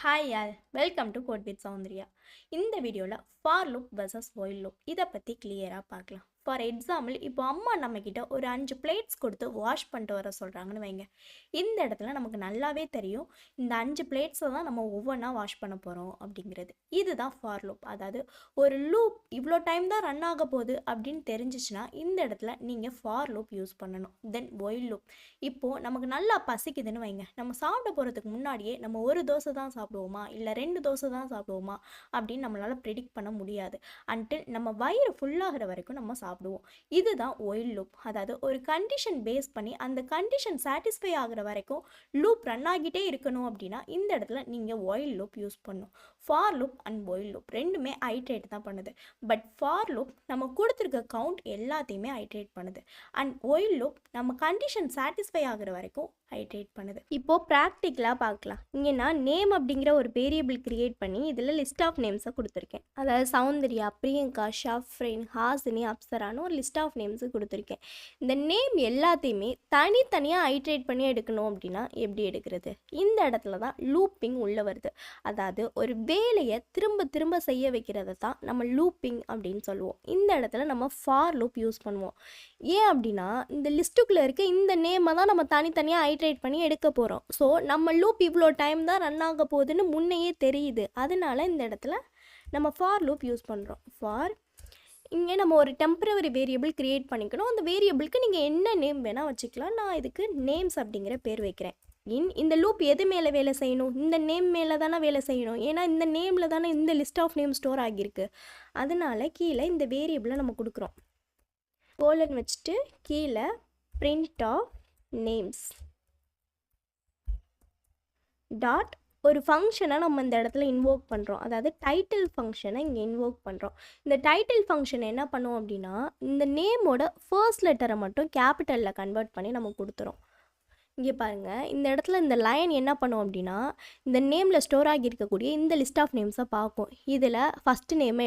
Hi all welcome to code with Soundarya. இந்த வீடியோவில் for loop versus while loop இதை பற்றி கிளியராக பார்க்கலாம். ஃபார் எக்ஸாம்பிள், இப்போ அம்மா நம்மக்கிட்ட ஒரு 5 பிளேட்ஸ் கொடுத்து வாஷ் பண்ணிட்டு வர சொல்கிறாங்கன்னு வைங்க. இந்த இடத்துல நமக்கு நல்லாவே தெரியும் இந்த 5 பிளேட்ஸை தான் நம்ம ஒவ்வொன்றா வாஷ் பண்ண போகிறோம் அப்படிங்கிறது. இதுதான் ஃபார் லுக். அதாவது ஒரு லூப் இவ்வளோ டைம் தான் ரன் ஆக போகுது அப்படின்னு தெரிஞ்சிச்சுன்னா இந்த இடத்துல நீங்கள் ஃபார் லுக் யூஸ் பண்ணணும். தென் ஒயில் லுக். இப்போது நமக்கு நல்லா பசிக்குதுன்னு வைங்க. நம்ம சாப்பிட போகிறதுக்கு முன்னாடியே நம்ம ஒரு தோசை தான் சாப்பிடுவோமா இல்லை 2 தோசை தான் சாப்பிடுவோமா அப்படின்னு நம்மளால் ப்ரெடிக்ட் பண்ண முடியாது. அன்டில் நம்ம வயிறு ஃபுல்லாகிற வரைக்கும் நம்ம சாப்பிடுவோம். இதுதான் ஒயில் லூப். அதாவது ஒரு கண்டிஷன் பேஸ் பண்ணி அந்த கண்டிஷன் சாட்டிஸ்ஃபை ஆகிற வரைக்கும் லூப் ரன் ஆகிட்டே இருக்கணும். அப்படின்னா இந்த இடத்துல நீங்கள் ஒயில் லூப் யூஸ் பண்ணணும். For loop and while loop ரெண்டுமே ஐட்ரேட் தான் பண்ணுது. பட் ஃபார் லூப் நம்ம கொடுத்துருக்க கவுண்ட் எல்லாத்தையுமே ஐட்ரேட் பண்ணுது. அண்ட் ஒயில் லூப் நம்ம கண்டிஷன் சாட்டிஸ்ஃபை ஆகிற வரைக்கும் ஐட்ரேட் பண்ணுது. இப்போது ப்ராக்டிக்கலாக பார்க்கலாம். இங்கே நான் நேம் அப்படிங்கிற ஒரு வேரியபிள் கிரியேட் பண்ணி இதில் லிஸ்ட் ஆஃப் நேம்ஸை கொடுத்துருக்கேன். அதாவது சௌந்தர்யா, பிரியங்கா, ஷஃப்ரின், ஹாசினி, அப்சரான்னு ஒரு லிஸ்ட் ஆஃப் நேம்ஸு கொடுத்துருக்கேன். இந்த நேம் எல்லாத்தையுமே தனித்தனியாக ஐட்ரேட் பண்ணி எடுக்கணும் அப்படின்னா எப்படி எடுக்கிறது? இந்த இடத்துல தான் லூப்பிங் உள்ளே வருது. அதாவது ஒரு வேலையை திரும்ப திரும்ப செய்ய வைக்கிறத தான் நம்ம லூப்பிங் அப்படின்னு சொல்லுவோம். இந்த இடத்துல நம்ம ஃபார் லூப் யூஸ் பண்ணுவோம். ஏன் அப்படின்னா இந்த லிஸ்ட்டுக்குள்ளே இருக்க இந்த நேமை தான் நம்ம தனித்தனியாக ஐட்ரேட் பண்ணி எடுக்க போகிறோம். ஸோ நம்ம லூப் இவ்வளோ டைம் தான் ரன் ஆக போகுதுன்னு முன்னையே தெரியுது. அதனால இந்த இடத்துல நம்ம ஃபார் லூப் யூஸ் பண்ணுறோம். ஃபார் இங்கே நம்ம ஒரு டெம்பரவரி வேரியபிள் க்ரியேட் பண்ணிக்கணும். அந்த வேரியபிளுக்கு நீங்கள் என்ன நேம் வேணால் வச்சுக்கலாம். நான் இதுக்கு நேம்ஸ் அப்படிங்கிற பேர் வைக்கிறேன். இந்த லூப் எது மேலே வேலை செய்யணும்? இந்த நேம் மேலே தானே வேலை செய்யணும். ஏன்னா இந்த நேமில் தானே இந்த லிஸ்ட் ஆஃப் நேம் ஸ்டோர் ஆகியிருக்கு. அதனால கீழே இந்த வேரியபிளை நம்ம கொடுக்குறோம். கோலன் வச்சுட்டு கீழே பிரிண்ட் ஆஃப் நேம்ஸ் டாட் ஒரு ஃபங்க்ஷனை நம்ம இந்த இடத்துல இன்வோக் பண்ணுறோம். அதாவது டைட்டில் ஃபங்க்ஷனை இங்கே இன்வோக் பண்ணுறோம். இந்த டைட்டில் ஃபங்க்ஷன் என்ன பண்ணும் அப்படின்னா இந்த நேமோட ஃபர்ஸ்ட் லெட்டரை மட்டும் கேபிட்டலில் கன்வெர்ட் பண்ணி நம்ம கொடுத்துறோம். இங்கே பாருங்கள், இந்த இடத்துல இந்த லைன் என்ன பண்ணும் அப்படின்னா இந்த நேமில் ஸ்டோர் ஆகியிருக்கக்கூடிய இந்த லிஸ்ட் ஆஃப் நேம்ஸை பார்க்கும். இதில் ஃபஸ்ட்டு நேமை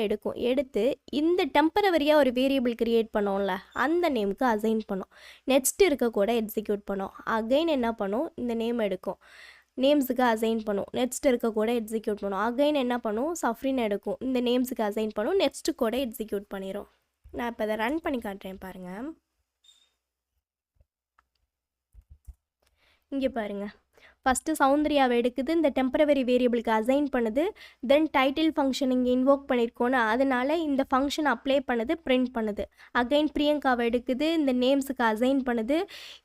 எடுத்து இந்த டெம்பரவரியாக ஒரு வேரியபிள் க்ரியேட் பண்ணோம்ல அந்த நேமுக்கு அசைன் பண்ணும். நெக்ஸ்ட் இருக்க கூட எக்ஸிக்யூட் பண்ணும். அகைன் என்ன பண்ணும், இந்த நேம் எடுக்கும், நேம்ஸுக்கு அசைன் பண்ணும். நெக்ஸ்ட் இருக்க கூட எக்ஸிக்யூட் பண்ணும். அகைன் என்ன பண்ணும், சஃப்ரின் எடுக்கும், இந்த நேம்ஸுக்கு அசைன் பண்ணும். நெக்ஸ்ட்டு கூட எக்ஸிக்யூட் பண்ணிடும். நான் இப்போ அதை ரன் பண்ணி காட்டுறேன் பாருங்கள். இங்கே பாருங்கள், ஃபஸ்ட்டு சௌந்தர்யாவை எடுக்குது, இந்த டெம்பரவரி வேரியபிளுக்கு அசைன் பண்ணுது. தென் டைட்டில் ஃபங்க்ஷன் இங்கே இன்வோக் பண்ணியிருக்கோன்னு அதனால் இந்த ஃபங்க்ஷன் அப்ளை பண்ணுது, பிரிண்ட் பண்ணுது. அகைன் பிரியங்காவை எடுக்குது, இந்த நேம்ஸுக்கு அசைன் பண்ணுது,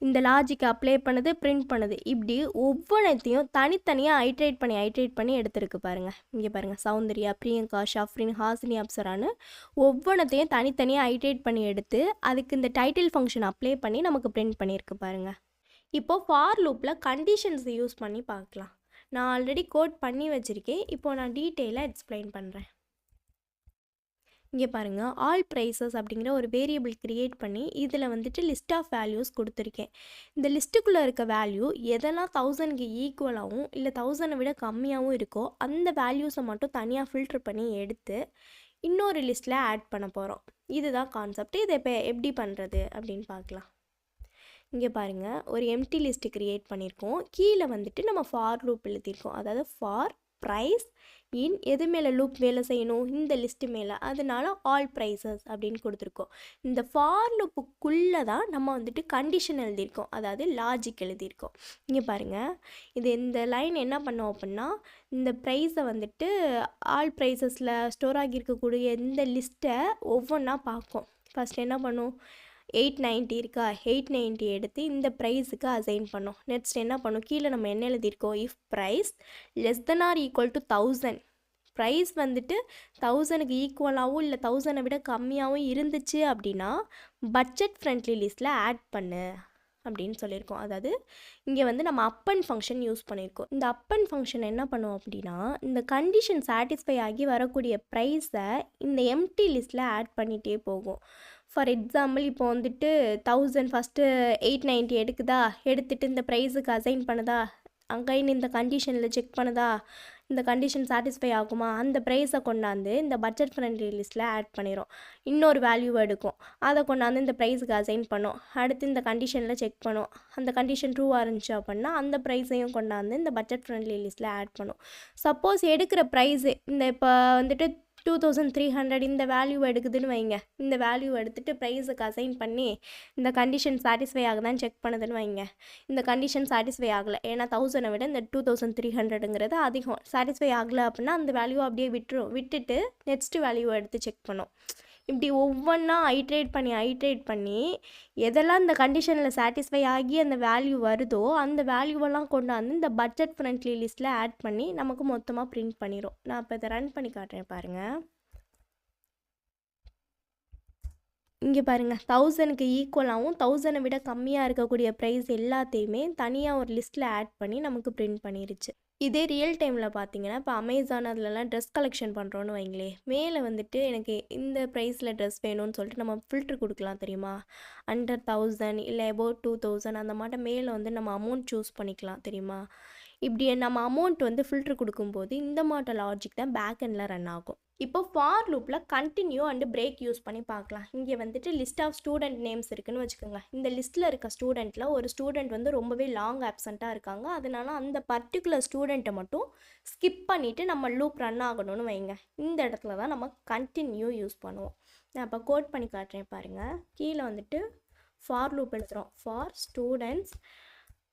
இந்த லாஜிக்கு அப்ளை பண்ணுது, பிரிண்ட் பண்ணுது. இப்படி ஒவ்வொன்றத்தையும் தனித்தனியாக ஐட்ரேட் பண்ணி எடுத்துருக்கு பாருங்கள். இங்கே பாருங்கள், சௌந்தர்யா, பிரியங்கா, ஷஃப்ரின், ஹாசினி, அப்சரான்னு ஒவ்வொன்றத்தையும் தனித்தனியாக ஐட்ரேட் பண்ணி எடுத்து அதுக்கு இந்த டைட்டில் ஃபங்க்ஷன் அப்ளை பண்ணி நமக்கு பிரிண்ட் பண்ணியிருக்கு பாருங்கள். இப்போது ஃபார் லூப்பில் கண்டிஷன்ஸை யூஸ் பண்ணி பார்க்கலாம். நான் ஆல்ரெடி கோட் பண்ணி வச்சுருக்கேன். இப்போது நான் டீட்டெயிலாக எக்ஸ்பிளைன் பண்ணுறேன். இங்கே பாருங்கள், ஆல் ப்ரைஸஸ் அப்படிங்கிற ஒரு வேரியபிள் க்ரியேட் பண்ணி இதில் வந்துட்டு லிஸ்ட் ஆஃப் வேல்யூஸ் கொடுத்துருக்கேன். இந்த லிஸ்ட்டுக்குள்ளே இருக்க வேல்யூ எதெல்லாம் 1000க்கு ஈக்குவலாகவும் இல்லை 1000 விட கம்மியாகவும் இருக்கோ அந்த வேல்யூஸை மட்டும் தனியாக ஃபில்ட்ரு பண்ணி எடுத்து இன்னொரு லிஸ்ட்டில் ஆட் பண்ண போகிறோம். இதுதான் கான்செப்ட். இதை இப்போ எப்படி பண்ணுறது அப்படின்னு பார்க்கலாம். இங்கே பாருங்கள், ஒரு எம்டி லிஸ்ட்டு க்ரியேட் பண்ணியிருக்கோம். கீழே வந்துட்டு நம்ம ஃபார் லூப் எழுதியிருக்கோம். அதாவது ஃபார் ப்ரைஸ் இன் எது மேலே லூப் வேலை செய்யணும், இந்த லிஸ்ட்டு மேலே. அதனால ஆல் ப்ரைஸஸ் அப்படின்னு கொடுத்துருக்கோம். இந்த ஃபார் லூப்புக்குள்ளே தான் நம்ம வந்துட்டு கண்டிஷன் எழுதியிருக்கோம், அதாவது லாஜிக் எழுதியிருக்கோம். இங்கே பாருங்கள், இந்த லைன் என்ன பண்ணோம் அப்படின்னா இந்த ப்ரைஸை வந்துட்டு ஆல் ப்ரைஸஸில் ஸ்டோர் ஆகியிருக்கக்கூடிய இந்த லிஸ்ட்டை ஒவ்வொன்றா பார்க்கும். ஃபஸ்ட் என்ன பண்ணும், 890 இருக்கா, 890 எடுத்து இந்த ப்ரைஸுக்கு அசைன் பண்ணோம். நெக்ஸ்ட் என்ன பண்ணும், கீழே நம்ம என்ன எழுதியிருக்கோம், if price less then or equal to 1000, price வந்துட்டு 1000க்கு ஈக்குவலாகவும் இல்லை 1000 விட கம்மியாகவும் இருந்துச்சு அப்படின்னா பட்ஜெட் ஃப்ரெண்ட்லி லிஸ்ட்டில் ஆட் பண்ணு அப்படின்னு சொல்லியிருக்கோம். அதாவது இங்கே வந்து நம்ம அப்பன் ஃபங்க்ஷன் யூஸ் பண்ணியிருக்கோம். இந்த அப்பன் ஃபங்க்ஷன் என்ன பண்ணும் அப்படின்னா இந்த கண்டிஷன் சாட்டிஸ்ஃபை ஆகி வரக்கூடிய ப்ரைஸை இந்த எம்டி லிஸ்ட்டில் ஆட் பண்ணிகிட்டே போகும். ஃபார் எக்ஸாம்பிள், இப்போ வந்துட்டு 1000 ஃபஸ்ட்டு 890 எடுக்குதா, எடுத்துகிட்டு இந்த ப்ரைஸுக்கு அசைன் பண்ணுதா, அகைன் இந்த கண்டிஷனில் செக் பண்ணுதா, இந்த கண்டிஷன் சாட்டிஸ்ஃபை ஆகுமா, அந்த ப்ரைஸை கொண்டாந்து இந்த பட்ஜெட் ஃப்ரெண்ட்லி லிஸ்ட்டில் ஆட் பண்ணிடும். இன்னொரு வேல்யூவை எடுக்கும், அதை கொண்டாந்து இந்த ப்ரைஸுக்கு அசைன் பண்ணும். அடுத்து இந்த கண்டிஷனில் செக் பண்ணும், அந்த கண்டிஷன் ட்ரூவாக இருந்துச்சு அப்படின்னா அந்த ப்ரைஸையும் கொண்டாந்து இந்த பட்ஜெட் ஃப்ரெண்ட்லி லிஸ்ட்டில் ஆட் பண்ணும். சப்போஸ் எடுக்கிற ப்ரைஸு இந்த இப்போ வந்துட்டு 2300 இந்த வேல்யூ எடுக்குதுன்னு வைங்க, இந்த வேல்யூ எடுத்துகிட்டு ப்ரைஸுக்கு அசைன் பண்ணி இந்த கண்டிஷன் சாட்டிஸ்ஃபை ஆகுதான்னு செக் பண்ணுதுன்னு வைங்க. இந்த கண்டிஷன் சாட்டிஸ்ஃபை ஆகலை, ஏன்னா 1000 விட இந்த 2300ங்கிறது அதிகம். சாட்டிஸ்ஃபை ஆகலை அப்படின்னா அந்த வேல்யூ அப்படியே விட்டுட்டு நெக்ஸ்ட் வேல்யூ எடுத்து செக் பண்ணும். இப்படி ஒவ்வொன்றா ஐட்ரேட் பண்ணி எதெல்லாம் இந்த கண்டிஷனில் சாட்டிஸ்ஃபை ஆகி அந்த வேல்யூ வருதோ அந்த வேல்யூவெல்லாம் கொண்டாந்து இந்த பட்ஜெட் ஃப்ரெண்ட்லி லிஸ்ட்டில் ஆட் பண்ணி நமக்கு மொத்தமாக பிரிண்ட் பண்ணிடும். நான் இப்போ இதை ரன் பண்ணி காட்டுறேன் பாருங்கள். இங்கே பாருங்கள், 1000க்கு ஈக்குவலாகவும் 1000 விட கம்மியாக இருக்கக்கூடிய ப்ரைஸ் எல்லாத்தையுமே தனியாக ஒரு லிஸ்ட்டில் ஆட் பண்ணி நமக்கு பிரிண்ட் பண்ணிருச்சு. இதே ரியல் டைமில் பார்த்தீங்கன்னா இப்போ அமேசான் அதிலலாம் ட்ரெஸ் கலெக்ஷன் பண்ணுறோன்னு வைங்களே, மேலே வந்துட்டு எனக்கு இந்த ப்ரைஸில் ட்ரெஸ் வேணும்னு சொல்லிட்டு நம்ம ஃபில்ட்ரு கொடுக்கலாம் தெரியுமா. அண்டர் 1000 இல்லை அபோவ் 2000 அந்த மாட்ட மேலே வந்து நம்ம அமௌண்ட் சூஸ் பண்ணிக்கலாம் தெரியுமா. இப்படி நம்ம அமௌண்ட் வந்து ஃபில்ட்ரு கொடுக்கும்போது இந்த மாட்ட லாஜிக் தான் பேக் எண்டில் ரன் ஆகும். இப்போ ஃபார் லூப்பில் கண்டினியூ அண்டு பிரேக் யூஸ் பண்ணி பார்க்கலாம். இங்கே வந்துட்டு லிஸ்ட் ஆஃப் ஸ்டூடெண்ட் நேம்ஸ் இருக்குதுன்னு வச்சுக்கோங்க. இந்த லிஸ்ட்டில் இருக்க ஸ்டூடெண்ட்டில் ஒரு ஸ்டூடெண்ட் வந்து ரொம்பவே லாங் ஆப்சண்ட்டாக இருக்காங்க, அதனால அந்த பர்டிகுலர் ஸ்டூடெண்ட்டை மட்டும் ஸ்கிப் பண்ணிவிட்டு நம்ம லூப் ரன் ஆகணும்னு வைங்க. இந்த இடத்துல தான் நம்ம கண்டினியூ யூஸ் பண்ணுவோம். நான் இப்போ கோட் பண்ணி காட்டுறேன் பாருங்கள். கீழே வந்துட்டு ஃபார் லூப் எழுதுகிறோம், ஃபார் ஸ்டூடெண்ட்ஸ்.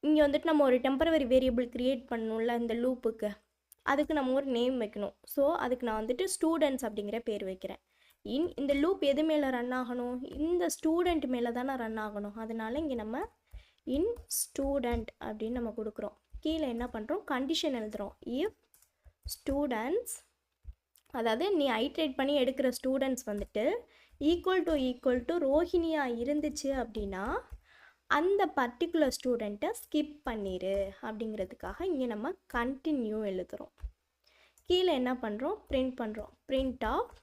இங்கே வந்துட்டு நம்ம ஒரு டெம்பரவரி வேரியபிள் க்ரியேட் பண்ணணும்ல இந்த லூப்புக்கு, அதுக்கு நம்ம ஒரு நேம் வைக்கணும். ஸோ அதுக்கு நான் வந்துட்டு ஸ்டூடெண்ட்ஸ் அப்படிங்கிற பேர் வைக்கிறேன். இந்த லூப் எது மேலே ரன் ஆகணும், இந்த ஸ்டூடெண்ட் மேலே தானே ரன் ஆகணும். அதனால இங்கே நம்ம இன் ஸ்டூடெண்ட் அப்படின்னு நம்ம கொடுக்குறோம். கீழே என்ன பண்ணுறோம், கண்டிஷன் எழுதுகிறோம். இஃப் ஸ்டூடெண்ட்ஸ், அதாவது நீ ஐட்ரேட் பண்ணி எடுக்கிற ஸ்டூடெண்ட்ஸ் வந்துட்டு ஈக்குவல் டு ரோஹிணியா இருந்துச்சு அப்படின்னா அந்த பர்டிகுலர் ஸ்டூடெண்ட்டை ஸ்கிப் பண்ணிடு அப்படிங்கிறதுக்காக இங்கே நம்ம கண்டினியூ எழுதுகிறோம். கீழே என்ன பண்ணுறோம், பிரிண்ட் பண்ணுறோம், பிரிண்ட் ஆஃப்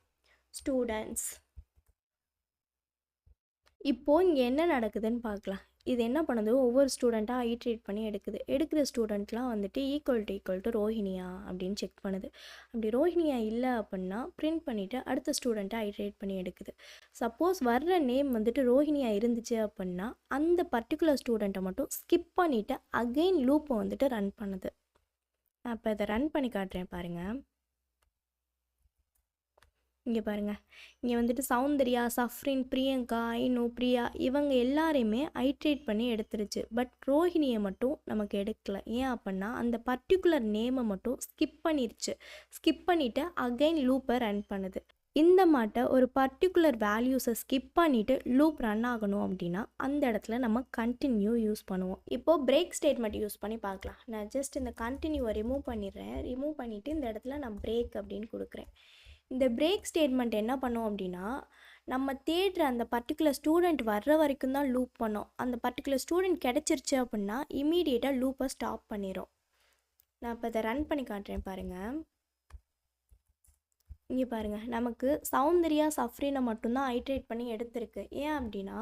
ஸ்டூடெண்ட்ஸ். இப்போது இங்கே என்ன நடக்குதுன்னு பார்க்கலாம். இது என்ன பண்ணுது, ஒவ்வொரு ஸ்டூடெண்ட்டாக ஐட்ரேட் பண்ணி எடுக்கிற ஸ்டூடெண்ட்லாம் வந்துட்டு ஈக்குவல் டு ரோஹிணியா அப்படின்னு செக் பண்ணுது. அப்படி ரோஹிணியா இல்லை அப்படின்னா பிரிண்ட் பண்ணிவிட்டு அடுத்த ஸ்டூடெண்ட்டை ஐட்ரேட் பண்ணி எடுக்குது. சப்போஸ் வர்ற நேம் வந்துட்டு ரோஹிணியா இருந்துச்சு அப்படின்னா அந்த பர்டிகுலர் ஸ்டூடெண்ட்டை மட்டும் ஸ்கிப் பண்ணிவிட்டு அகெயின் லூப்பை வந்துட்டு ரன் பண்ணுது. நான் இப்போ இதை ரன் பண்ணி காட்டுறேன் பாருங்கள். இங்கே பாருங்கள், இங்கே வந்துட்டு சௌந்தர்யா, சஃப்ரின், பிரியங்கா, ஐனு, பிரியா இவங்க எல்லாரையுமே ஐட்ரேட் பண்ணி எடுத்துருச்சு. பட் ரோஹிணியை மட்டும் நமக்கு எடுக்கலை. ஏன் அப்படின்னா அந்த பர்டிகுலர் நேமை மட்டும் ஸ்கிப் பண்ணிருச்சு. ஸ்கிப் பண்ணிவிட்டு அகைன் லூப்பை ரன் பண்ணுது. இந்த மாட்டை ஒரு பர்டிகுலர் வேல்யூஸை ஸ்கிப் பண்ணிவிட்டு லூப் ரன் ஆகணும் அப்படின்னா அந்த இடத்துல நம்ம கண்டினியூ யூஸ் பண்ணுவோம். இப்போது பிரேக் ஸ்டேட்மெண்ட் யூஸ் பண்ணி பார்க்கலாம். நான் ஜஸ்ட் இந்த கண்டினியூவை ரிமூவ் பண்ணிடுறேன். ரிமூவ் பண்ணிவிட்டு இந்த இடத்துல நான் பிரேக் அப்படின்னு கொடுக்குறேன். இந்த பிரேக் ஸ்டேட்மெண்ட் என்ன பண்ணோம் அப்படின்னா நம்ம தேடுற அந்த பர்டிகுலர் ஸ்டூடெண்ட் வர்ற வரைக்கும் தான் லூப் பண்ணோம். அந்த பர்டிகுலர் ஸ்டூடெண்ட் கிடச்சிருச்சு அப்படின்னா இமீடியட்டாக லூப்பை ஸ்டாப் பண்ணிடும். நான் இப்போ இதை ரன் பண்ணி காட்டுறேன் பாருங்கள். இங்கே பாருங்கள், நமக்கு சௌந்தர்யா, சஃப்ரினை மட்டும்தான் ஐட்ரேட் பண்ணி எடுத்திருக்கு. ஏன் அப்படின்னா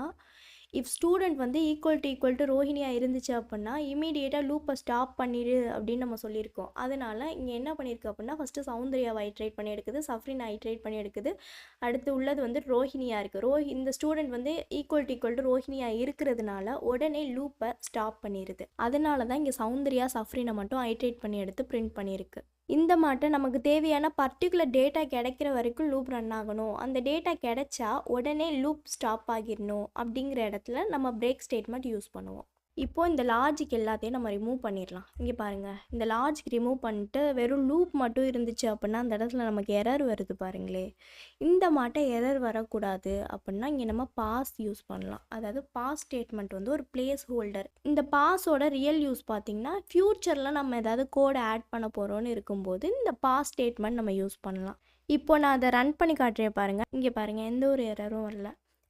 இஃப் ஸ்டூடெண்ட் வந்து ஈக்குவல் டு ரோஹிணியா இருந்துச்சு அப்படின்னா இமீடியட்டாக லூப்பை ஸ்டாப் பண்ணிடு அப்படின்னு நம்ம சொல்லியிருக்கோம். அதனால் இங்கே என்ன பண்ணியிருக்கு அப்படின்னா ஃபஸ்ட்டு சௌந்தர்யாவை ஐட்ரேட் பண்ணி எடுக்குது, சஃப்ரினை ஐட்ரேட் பண்ணி எடுக்குது. அடுத்து உள்ளது வந்து ரோஹிணியா இருக்குது. இந்த ஸ்டூடெண்ட் வந்து ஈக்குவல் டு ரோஹிணியா இருக்கிறதுனால உடனே லூப்பை ஸ்டாப் பண்ணிடுது. அதனால தான் இங்கே சௌந்தர்யா, சஃப்ரினை மட்டும் ஐட்ரேட் பண்ணி எடுத்து பிரிண்ட் பண்ணியிருக்கு. இந்த மாட்டை நமக்கு தேவையான பர்டிகுலர் டேட்டா கிடைக்கிற வரைக்கும் லூப் ரன் ஆகணும். அந்த டேட்டா கிடைச்சா உடனே லூப் ஸ்டாப் ஆகிடணும். அப்படிங்கிற இடத்துல நம்ம பிரேக் ஸ்டேட்மெண்ட் யூஸ் பண்ணுவோம். இப்போது இந்த லாஜிக் எல்லாத்தையும் நம்ம ரிமூவ் பண்ணிடலாம். இங்கே பாருங்கள், இந்த லாஜிக் ரிமூவ் பண்ணிட்டு வெறும் லூப் மட்டும் இருந்துச்சு அப்படின்னா அந்த இடத்துல நமக்கு எரர் வருது பாருங்களே. இந்த மாட்டை எரர் வரக்கூடாது அப்படின்னா இங்கே நம்ம பாஸ் யூஸ் பண்ணலாம். அதாவது பாஸ் ஸ்டேட்மெண்ட் வந்து ஒரு பிளேஸ் ஹோல்டர். இந்த பாஸோட ரியல் யூஸ் பார்த்திங்கன்னா ஃப்யூச்சரில் நம்ம ஏதாவது கோடை ஆட் பண்ண போகிறோன்னு இருக்கும்போது இந்த பாஸ் ஸ்டேட்மெண்ட் நம்ம யூஸ் பண்ணலாம். இப்போ நான் அதை ரன் பண்ணி காட்டுறேன் பாருங்கள். இங்கே பாருங்கள், எந்த ஒரு எரரும் வரல.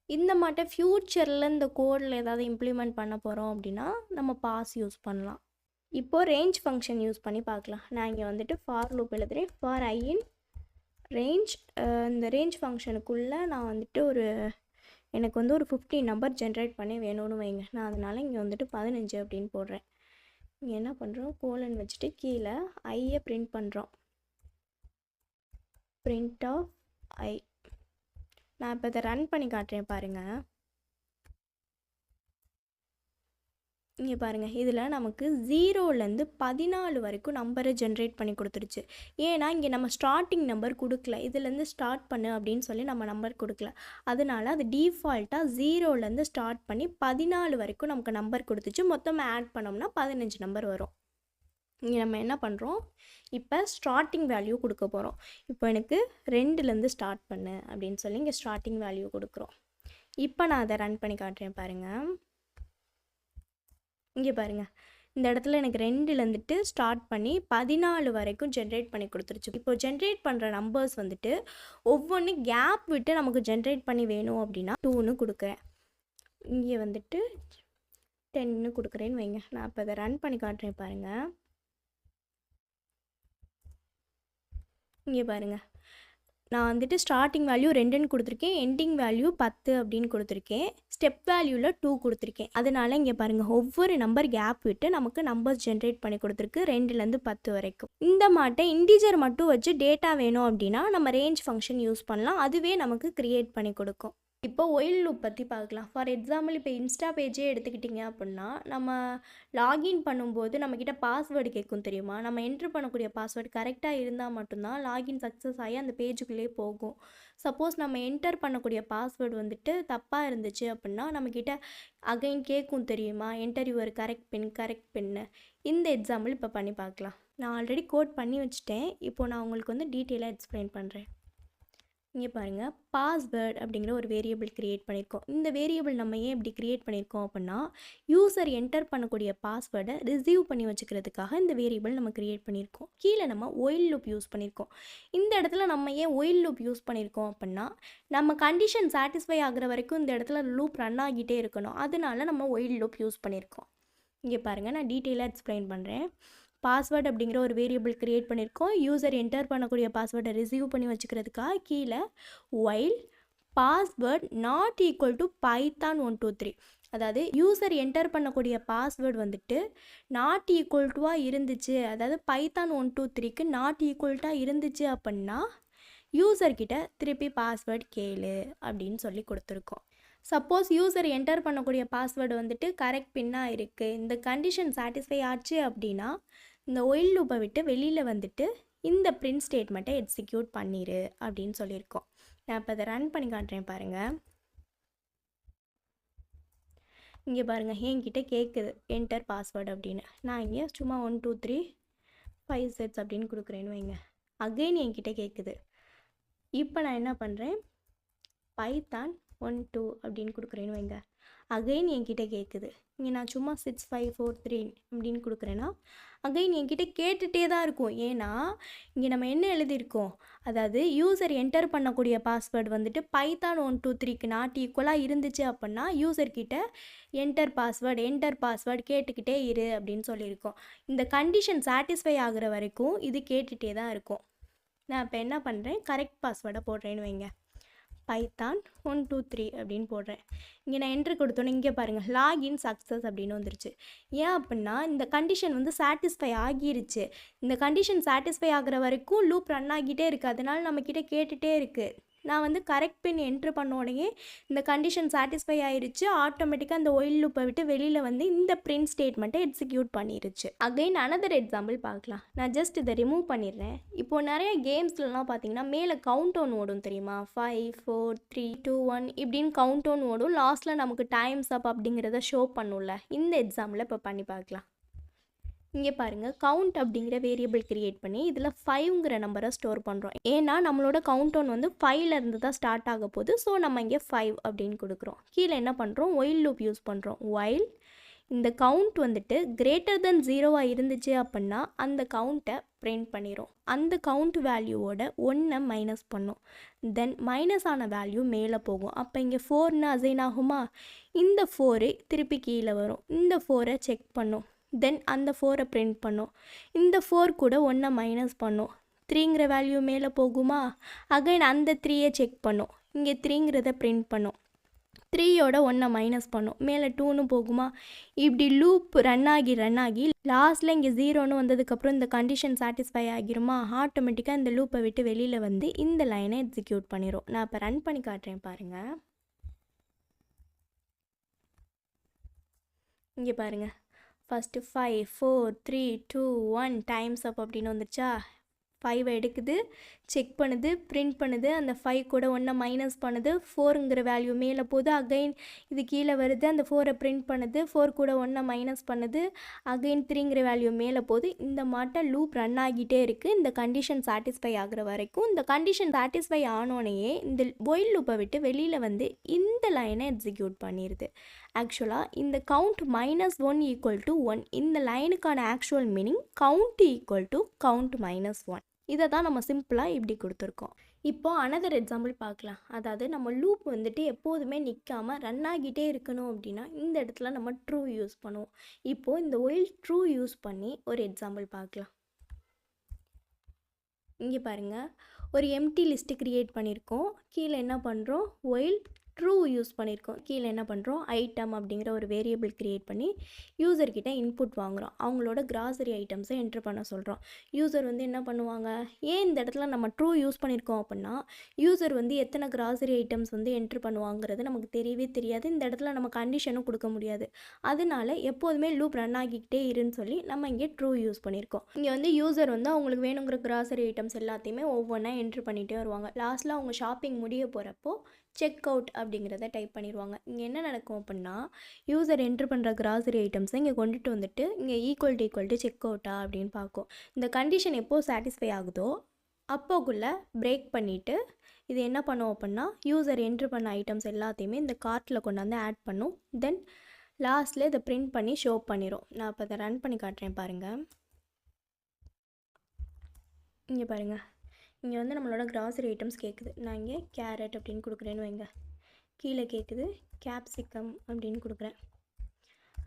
இந்த மாட்டை ஃப்யூச்சரில் இந்த கோடில் ஏதாவது இம்ப்ளிமெண்ட் பண்ண போகிறோம் அப்படின்னா நம்ம பாஸ் யூஸ் பண்ணலாம். இப்போது ரேஞ்ச் ஃபங்க்ஷன் யூஸ் பண்ணி பார்க்கலாம். நான் இங்கே வந்துட்டு ஃபார் லூப் எழுதுகிறேன். For I in range. இந்த ரேஞ்ச் ஃபங்க்ஷனுக்குள்ளே நான் வந்துட்டு எனக்கு வந்து ஒரு 15 நம்பர் ஜென்ரேட் பண்ணி வேணும்னு வைங்க. நான் அதனால் இங்கே வந்துட்டு 15 அப்படின்னு போடுறேன். இங்கே என்ன பண்ணுறோம், கோலன் வச்சுட்டு கீழே ஐயை பிரிண்ட் பண்ணுறோம். பிரிண்ட் ஆஃப் ஐ. நான் இப்போ இதை ரன் பண்ணி காட்டுறேன் பாருங்கள். இங்கே பாருங்கள், இதில் நமக்கு 0லேருந்து 14 வரைக்கும் நம்பரை ஜென்ரேட் பண்ணி கொடுத்துருச்சு. ஏன்னா இங்கே நம்ம ஸ்டார்டிங் நம்பர் கொடுக்கல, இதுலேருந்து ஸ்டார்ட் பண்ணு அப்படின்னு சொல்லி நம்ம நம்பர் கொடுக்கல. அதனால அது டிஃபால்ட்டாக 0லேருந்து ஸ்டார்ட் பண்ணி 14 வரைக்கும் நமக்கு நம்பர் கொடுத்துச்சு. மொத்தமாக ஆட் பண்ணோம்னா 15 நம்பர் வரும். இங்கே நம்ம என்ன பண்ணுறோம், இப்போ ஸ்டார்டிங் வேல்யூ கொடுக்க போகிறோம். இப்போ எனக்கு 2லேருந்து ஸ்டார்ட் பண்ணு அப்படின்னு சொல்லி இங்கே ஸ்டார்டிங் வேல்யூ கொடுக்குறோம். இப்போ நான் அதை ரன் பண்ணி காட்டுறேன் பாருங்கள். இங்கே பாருங்கள், இந்த இடத்துல எனக்கு 2லேருந்துட்டு ஸ்டார்ட் பண்ணி 14 வரைக்கும் ஜென்ரேட் பண்ணி கொடுத்துருச்சு. இப்போ ஜென்ரேட் பண்ணுற நம்பர்ஸ் வந்துட்டு ஒவ்வொன்று கேப் விட்டு நமக்கு ஜென்ரேட் பண்ணி வேணும் அப்படின்னா 2ன்னு கொடுக்குறேன். இங்கே வந்துட்டு 10ன்னு கொடுக்குறேன்னு வைங்க. நான் இப்போ அதை ரன் பண்ணி காட்டுறேன் பாருங்கள். இங்கே பாருங்கள், நான் வந்துட்டு ஸ்டார்டிங் வேல்யூ 2ன்னு கொடுத்துருக்கேன், எண்டிங் வேல்யூ 10 அப்படின்னு கொடுத்துருக்கேன், ஸ்டெப் வேல்யூவில் 2 கொடுத்துருக்கேன். அதனால இங்கே பாருங்கள், ஒவ்வொரு நம்பர் கேப் விட்டு நமக்கு நம்பர்ஸ் ஜென்ரேட் பண்ணி கொடுத்துருக்கு 2லேருந்து 10 வரைக்கும். இந்த மாட்டை இன்டிஜர் மட்டும் வச்சு டேட்டா வேணும் அப்படின்னா நம்ம ரேஞ்ச் ஃபங்க்ஷன் யூஸ் பண்ணலாம், அதுவே நமக்கு க்ரியேட் பண்ணி கொடுக்கும். இப்போ ஒயில் லூப் பற்றி பார்க்கலாம். ஃபார் எக்ஸாம்பிள் இப்போ இன்ஸ்டா பேஜே எடுத்துக்கிட்டிங்க அப்படின்னா, நம்ம லாகின் பண்ணும்போது நம்மக்கிட்ட பாஸ்வேர்டு கேட்கும் தெரியுமா. நம்ம என்ட்ரு பண்ணக்கூடிய பாஸ்வேர்டு கரெக்டாக இருந்தால் மட்டும்தான் லாகின் சக்ஸஸ் ஆகி அந்த பேஜுக்குள்ளே போகும். சப்போஸ் நம்ம என்டர் பண்ணக்கூடிய பாஸ்வேர்டு வந்துட்டு தப்பாக இருந்துச்சு அப்படின்னா நம்மக்கிட்ட அகைன் கேட்கும் தெரியுமா, என்டர் யுவர் கரெக்ட் பின்னு. இந்த எக்ஸாம்பிள் இப்போ பண்ணி பார்க்கலாம். நான் ஆல்ரெடி கோட் பண்ணி வச்சுட்டேன். இப்போது நான் உங்களுக்கு வந்து டீட்டெயிலாக எக்ஸ்பிளைன் பண்ணுறேன். இங்கே பாருங்கள், பாஸ்வேர்டு அப்படிங்கிற ஒரு வேரியபிள் க்ரியேட் பண்ணியிருக்கோம். இந்த வேரியபிள் நம்ம ஏன் இப்படி க்ரியேட் பண்ணியிருக்கோம் அப்படின்னா, யூசர் என்டர் பண்ணக்கூடிய பாஸ்வேர்டை ரிசீவ் பண்ணி வச்சுக்கிறதுக்காக இந்த வேரியபிள் நம்ம க்ரியேட் பண்ணியிருக்கோம். கீழே நம்ம ஒயில் லூப் யூஸ் பண்ணியிருக்கோம். இந்த இடத்துல நம்ம ஏன் ஒயில் லூப் யூஸ் பண்ணியிருக்கோம் அப்படின்னா, நம்ம கண்டிஷன் சாட்டிஸ்ஃபை ஆகிற வரைக்கும் இந்த இடத்துல லூப் ரன் ஆகிட்டே இருக்கணும். அதனால நம்ம ஒயில் லூப் யூஸ் பண்ணியிருக்கோம். இங்கே பாருங்கள், நான் டீட்டெயிலாக எக்ஸ்பிளைன் பண்ணுறேன். பாஸ்வேர்டு அப்படிங்கிற ஒரு வேரியபிள் க்ரியேட் பண்ணியிருக்கோம். யூசர் என்டர் பண்ணக்கூடிய பாஸ்வேர்டை ரிசீவ் பண்ணி வச்சுக்கிறதுக்காக கீழே while password not equal to Python 123, அதாவது யூசர் என்டர் பண்ணக்கூடிய பாஸ்வேர்டு வந்துட்டு நாட் ஈக்குவல் டுவாக இருந்துச்சு, அதாவது பைத்தான் 123க்கு நாட் ஈக்குவல்ட்டாக இருந்துச்சு அப்படின்னா யூசர்கிட்ட திருப்பி பாஸ்வேர்டு கேளு அப்படின்னு சொல்லி கொடுத்துருக்கோம். சப்போஸ் யூசர் என்டர் பண்ணக்கூடிய பாஸ்வேர்டு வந்துட்டு கரெக்ட் பின்னாக இருக்குது, இந்த கண்டிஷன் சாட்டிஸ்ஃபை ஆச்சு அப்படின்னா இந்த ஒயில் லூப்பை விட்டு வெளியில் வந்துட்டு இந்த பிரிண்ட் ஸ்டேட்மெண்ட்டை எக்ஸிக்யூட் பண்ணிடு அப்படின்னு சொல்லியிருக்கோம். நான் இப்போ அதை ரன் பண்ணி காட்டுறேன் பாருங்கள். இங்கே பாருங்கள், என்கிட்ட கேட்குது என்டர் பாஸ்வேர்டு அப்படின்னு. நான் இங்கே சும்மா 1 2 3 5 6 அப்படின்னு கொடுக்குறேன்னு வைங்க. அகெயின் என்கிட்ட கேட்குது. இப்போ நான் என்ன பண்ணுறேன், பைத்தான் 1 2 அப்படின்னு கொடுக்குறேன்னு வைங்க. அகைன் என்கிட்ட கேட்குது. இங்கே நான் சும்மா 6 5 4 3 அப்படின்னு கொடுக்குறேன்னா அகைன் என்கிட்ட கேட்டுகிட்டே தான் இருக்கும். ஏன்னா இங்கே நம்ம என்ன எழுதியிருக்கோம், அதாவது யூசர் என்டர் பண்ணக்கூடிய பாஸ்வேர்டு வந்துட்டு பைத்தான் 1 2 3க்கு நாட் ஈக்குவலாக இருந்துச்சு அப்படின்னா யூசர்கிட்ட என்டர் பாஸ்வேர்டு கேட்டுக்கிட்டே இரு அப்படின்னு சொல்லியிருக்கோம். இந்த கண்டிஷன் சாட்டிஸ்ஃபை ஆகிற வரைக்கும் இது கேட்டுகிட்டே தான் இருக்கும். நான் இப்போ என்ன பண்ணுறேன், கரெக்ட் பாஸ்வேர்டை போடுறேன்னு வைங்க. பைத்தான் 1 2 3 அப்படின்னு போடுறேன். இங்கே நான் என்ட்ரு கொடுத்தோன்னே இங்கே பாருங்கள் லாகின் சக்ஸஸ் அப்படின்னு வந்துருச்சு. ஏன் அப்படின்னா இந்த கண்டிஷன் வந்து சாட்டிஸ்ஃபை ஆகிருச்சு. இந்த கண்டிஷன் சாட்டிஸ்ஃபை ஆகிற வரைக்கும் லூப் ரன் ஆகிட்டே இருக்குது. அதனால நம்மக்கிட்ட கேட்டுகிட்டே இருக்குது. நான் வந்து கரெக்ட் பின் என்ட்ரு பண்ண உடனே இந்த கண்டிஷன் சாட்டிஸ்ஃபை ஆயிடுச்சு. ஆட்டோமேட்டிக்காக அந்த ஒயில் லூப்பை விட்டு வெளியில் வந்து இந்த பிரிண்ட் ஸ்டேட்மெண்ட்டை எக்ஸிக்யூட் பண்ணிருச்சு. அகைன் அனதர் எக்ஸாம்பிள் பார்க்கலாம். நான் ஜஸ்ட் இதை ரிமூவ் பண்ணிடுறேன். இப்போது நிறைய கேம்ஸ்லலாம் பார்த்தீங்கன்னா மேலே கவுண்ட் டவுன் ஓடும் தெரியுமா, 5 4 3 2 1 இப்படின்னு கவுண்ட் டவுன் ஓடும். லாஸ்ட்டில் நமக்கு டைம்ஸ் அப் அப்படிங்கிறத ஷோ பண்ணும்ல. இந்த எக்ஸாம்பிளை இப்போ பண்ணி பார்க்கலாம். இங்கே பாருங்கள், கவுண்ட் அப்படிங்கிற வேரியபிள் க்ரியேட் பண்ணி இதில் 5ங்கிற நம்பரை ஸ்டோர் பண்ணுறோம். ஏன்னா நம்மளோட கவுண்ட் டவுன் வந்து 5லேருந்து தான் ஸ்டார்ட் ஆக போகுது. ஸோ நம்ம இங்கே 5 அப்படின்னு கொடுக்குறோம். கீழே என்ன பண்ணுறோம், ஒயில் லூப் யூஸ் பண்ணுறோம். ஒயில் இந்த கவுண்ட் வந்துட்டு கிரேட்டர் தென் 0 இருந்துச்சு அப்படின்னா அந்த கவுண்ட்டை பிரிண்ட் பண்ணிடும். அந்த கவுண்ட் வேல்யூவோட 1 மைனஸ் பண்ணும். தென் மைனஸ் ஆன வேல்யூ மேலே போகும். அப்போ இங்கே 4ன்னு அசைன் ஆகுமா, இந்த 4 திருப்பி கீழே வரும். இந்த 4 செக் பண்ணும். தென் அந்த 4 பிரிண்ட் பண்ணும். இந்த 4 கூட 1 மைனஸ் பண்ணும். 3ங்கிற வேல்யூ மேலே போகுமா, அகைன் அந்த 3 செக் பண்ணும். இங்கே 3ங்கிறத பிரிண்ட் பண்ணும். 3யோட 1 மைனஸ் பண்ணும், மேலே 2ன்னு போகுமா? இப்படி லூப் ரன் ஆகி லாஸ்ட்டில் இங்கே 0ன்னு வந்ததுக்கப்புறம் இந்த கண்டிஷன் சாட்டிஸ்ஃபை ஆகிருமா? ஆட்டோமேட்டிக்காக இந்த லூப்பை விட்டு வெளியில் வந்து இந்த லைனை எக்ஸிக்யூட் பண்ணிடும். நான் இப்போ ரன் பண்ணி காட்டுறேன் பாருங்கள். இங்கே பாருங்கள், ஃபஸ்ட்டு 5 4 3 2 1 டைம்ஸ் அப் அப்படின்னு வந்துருச்சா? 5 எடுக்குது, செக் பண்ணுது, பிரிண்ட் பண்ணுது, அந்த 5 கூட 1 மைனஸ் பண்ணுது, 4ங்கிற வேல்யூ மேலே போகுது, அகைன் இது கீழே வருது, அந்த 4 பிரிண்ட் பண்ணுது, 4 கூட 1 மைனஸ் பண்ணுது, அகைன் 3ங்கிற வேல்யூ மேலே போகுது. இந்த மாட்ட லூப் ரன் ஆகிட்டே இருக்குது இந்த கண்டிஷன் சாட்டிஸ்ஃபை ஆகிற வரைக்கும். இந்த கண்டிஷன் சாட்டிஸ்ஃபை ஆனோடனேயே இந்த ஒயில் லூப்பை விட்டு வெளியில் வந்து இந்த லைனை எக்ஸிக்யூட் பண்ணிடுது. ஆக்சுவலாக இந்த கவுண்ட் -1 = 1 இந்த லைனுக்கான ஆக்சுவல் மீனிங் கவுண்ட் = கவுண்ட் -1. இதை தான் நம்ம சிம்பிளாக இப்படி கொடுத்துருக்கோம். இப்போது அனதர் எக்ஸாம்பிள் பார்க்கலாம். அதாவது நம்ம லூப் வந்துட்டு எப்போதுமே நிற்காமல் ரன் ஆகிட்டே இருக்கணும் அப்படின்னா இந்த இடத்துல நம்ம ட்ரூ யூஸ் பண்ணுவோம். இப்போது இந்த ஒயில் ட்ரூ யூஸ் பண்ணி ஒரு எக்ஸாம்பிள் பார்க்கலாம். இங்கே பாருங்கள், ஒரு எம்டி லிஸ்ட்டு க்ரியேட் பண்ணியிருக்கோம். கீழே என்ன பண்ணுறோம், ஒயில் ட்ரூ யூஸ் பண்ணியிருக்கோம். கீழே என்ன பண்ணுறோம், ஐட்டம் அப்படிங்கிற ஒரு வேரியபிள் க்ரியேட் பண்ணி யூசர்கிட்ட இன்புட் வாங்குகிறோம். அவங்களோட கிராசரி ஐட்டம்ஸை என்ட்ரு பண்ண சொல்கிறோம். யூசர் வந்து என்ன பண்ணுவாங்க, ஏன் இந்த இடத்துல நம்ம ட்ரூ யூஸ் பண்ணியிருக்கோம் அப்படின்னா யூசர் வந்து எத்தனை கிராசரி ஐட்டம்ஸ் வந்து என்ட்ரு பண்ணுவாங்கிறது நமக்கு தெரியவே தெரியாது. இந்த இடத்துல நம்ம கண்டிஷனும் கொடுக்க முடியாது. அதனால எப்போதுமே லூப் ரன் ஆகிக்கிட்டே இருன்னு சொல்லி நம்ம இங்கே ட்ரூ யூஸ் பண்ணியிருக்கோம். இங்கே வந்து யூசர் வந்து அவங்களுக்கு வேணுங்கிற கிராசரி ஐட்டம்ஸ் எல்லாத்தையுமே ஒவ்வொன்றா என்ட்ரு பண்ணிகிட்டே வருவாங்க. லாஸ்ட்டில் அவங்க ஷாப்பிங் முடிய போகிறப்போ செக் அவுட் அப்படிங்கிறத டைப் பண்ணிடுவாங்க. இங்கே என்ன நடக்கும் அப்படின்னா யூசர் என்ட்ரு பண்ணுற கிராசரி ஐட்டம்ஸை இங்கே கொண்டுட்டு வந்துட்டு இங்கே ஈக்குவல் டு செக் அவுட்டா அப்படின்னு பார்க்கும். இந்த கண்டிஷன் எப்போது சாட்டிஸ்ஃபை ஆகுதோ அப்போக்குள்ளே பிரேக் பண்ணிவிட்டு இது என்ன பண்ணும் அப்படின்னா யூசர் என்ட்ரு பண்ண ஐட்டம்ஸ் எல்லாத்தையுமே இந்த கார்ட்டில் கொண்டு வந்து ஆட் பண்ணும். தென் லாஸ்ட்டில் இதை பிரிண்ட் பண்ணி ஷோ பண்ணிடும். நான் இப்போ இதை ரன் பண்ணி காட்டுறேன் பாருங்கள். இங்கே பாருங்கள், இங்கே வந்து நம்மளோட கிராசரி ஐட்டம்ஸ் கேட்குது. நான் இங்கே கேரட் அப்படின்னு கொடுக்குறேன்னு வைங்க. கீழே கேட்குது கேப்சிகம் அப்படின்னு கொடுக்குறேன்.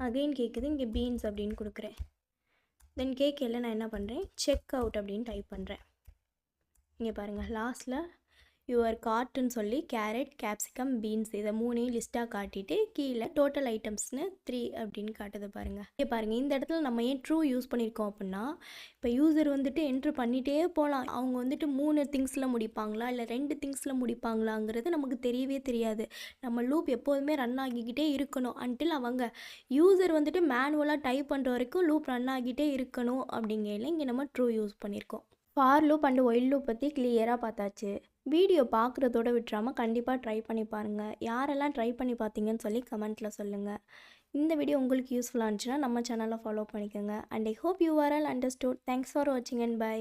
அகெயின் கேட்குது இங்கே பீன்ஸ் அப்படின்னு கொடுக்குறேன். தென் கேட்கல நான் என்ன பண்ணுறேன், செக் அவுட் அப்படின்னு டைப் பண்ணுறேன். இங்கே பாருங்கள், லாஸ்ட்டில் யுவர் கார்ட்டுன்னு சொல்லி கேரட், கேப்சிகம், பீன்ஸ் இதை 3ஐயும் லிஸ்ட்டாக காட்டிட்டு கீழே டோட்டல் ஐட்டம்ஸ்னு 3 அப்படின்னு காட்டுது பாருங்கள். இங்கே பாருங்கள், இந்த இடத்துல நம்ம ஏன் ட்ரூ யூஸ் பண்ணியிருக்கோம் அப்படின்னா இப்போ யூசர் வந்துட்டு என்ட்ரு பண்ணிகிட்டே போகலாம். அவங்க வந்துட்டு 3 திங்ஸில் முடிப்பாங்களா இல்லை 2 திங்ஸில் முடிப்பாங்களாங்கிறது நமக்கு தெரியவே தெரியாது. நம்ம லூப் எப்போதுமே ரன் ஆகிக்கிட்டே இருக்கணும் அன்டில் அவங்க யூசர் வந்துட்டு மேனுவலாக டைப் பண்ணுற வரைக்கும் லூப் ரன் ஆகிட்டே இருக்கணும். அப்படிங்கையில் இங்கே நம்ம ட்ரூ யூஸ் பண்ணியிருக்கோம். For loop and while loop பற்றி கிளியராக பார்த்தாச்சு. வீடியோ பார்க்குறதோட விட்டுறாமல் கண்டிப்பாக ட்ரை பண்ணி பாருங்கள். யாரெல்லாம் ட்ரை பண்ணி பார்த்தீங்கன்னு சொல்லி கமெண்ட்டில் சொல்லுங்கள். இந்த வீடியோ உங்களுக்கு யூஸ்ஃபுல்லாக இருந்துச்சுன்னா நம்ம சேனலை ஃபாலோ பண்ணிக்கோங்க. And I hope you are all understood. Thanks for வாட்சிங் அண்ட் பை.